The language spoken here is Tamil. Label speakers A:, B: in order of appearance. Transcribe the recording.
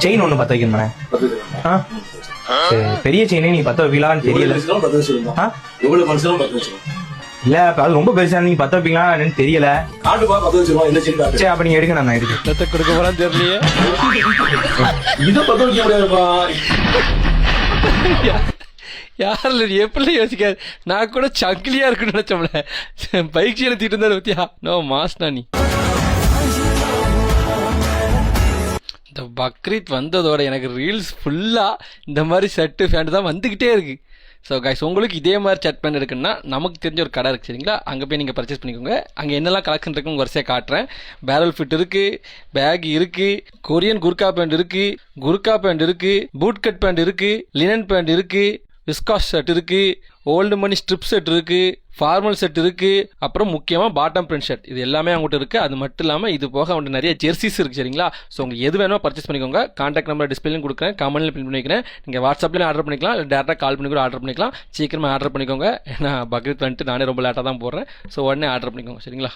A: செயின் ஒண்ணு பத்த வைக்கணுமே. பெரிய செயினே நீ பத்த வைக்கலான்னு தெரியல.
B: எவ்வளவு மனுஷனும் 10 வச்சிருவோம்.
A: இல்ல அது ரொம்ப பெருசா நீங்க பத்த வைப்பீங்களா என்னன்னு தெரியல.
B: காட்டுப்பா 10 வச்சிருவோம். என்ன செயின் காட்டு.
A: சரி அப்ப நீங்க எடுங்க, நான் எடுக்க.
C: என்னத்த கொடுக்க போறான்னு தெரியலையே.
B: இதை 10 வைக்க முடியாதுப்பா.
C: யாரில் எப்படி யோசிக்காது. நான் கூட சங்கிலியா இருக்குன்னு நினைச்சோம்ல. பைக் எழுத்திட்டு இருந்தாரு பத்தியா. நோ மாஸ்னா நீ. இந்த பக்ரீத் வந்ததோட எனக்கு ரீல்ஸ் ஃபுல்லாக இந்த மாதிரி ஷர்ட்டு ஃபேண்ட் தான் வந்துக்கிட்டே இருக்குது. ஸோ கைஸ், உங்களுக்கு இதே மாதிரி ஷர்ட் பேண்ட் இருக்குன்னா நமக்கு தெரிஞ்ச ஒரு கடை இருக்குது சரிங்களா, அங்கே போய் நீங்கள் பர்ச்சேஸ் பண்ணிக்கோங்க. அங்கே என்னெல்லாம் கலெக்ஷன் இருக்குன்னு வரிசையாக காட்டுறேன். பேரல் ஃபிட் இருக்குது, பேக் இருக்குது, கொரியன் குர்கா பேண்ட் இருக்குது, குர்கா பேண்ட் இருக்குது, பூட் கட் பேண்ட் இருக்குது, லினன் பேண்ட் இருக்குது, விஸ்காஸ் ஷர்ட் இருக்குது, ஓல்டு மணி ஸ்ட்ரிப் செட் இருக்குது, ஃபார்மல் செட் இருக்குது, அப்புறம் முக்கியமாக பாட்டம் பிரிண்ட் ஷர்ட். இது எல்லாமே அவங்ககிட்ட இருக்குது. அது மட்டும் இல்லாமல் இது போக அவங்கள்ட்ட நிறைய ஜெர்சிஸ் இருக்குது சரிங்களா. ஸோ உங்களுக்கு எது வேணுமோ பர்ச்சேஸ் பண்ணிக்கோங்க. கான்டாக்ட் நம்பர் டிஸ்பிளேயும் கொடுக்குறேன், கமெண்ட்ல பின் பண்ணி வைக்கிறேன். நீங்கள் வாட்ஸ்அப்லேயும் ஆர்டர் பண்ணிக்கலாம், இல்லை டேரெக்டாக கால் பண்ணி கூட ஆர்டர் பண்ணிக்கலாம். சீக்கிரமாக ஆர்டர் பண்ணிக்கோங்க. ஏன்னா பக்ரீத் வந்துட்டு நானே ரொம்ப லேட்டாக தான் போடுறேன். ஸோ உடனே ஆர்டர் பண்ணிக்கோங்க சரிங்களா.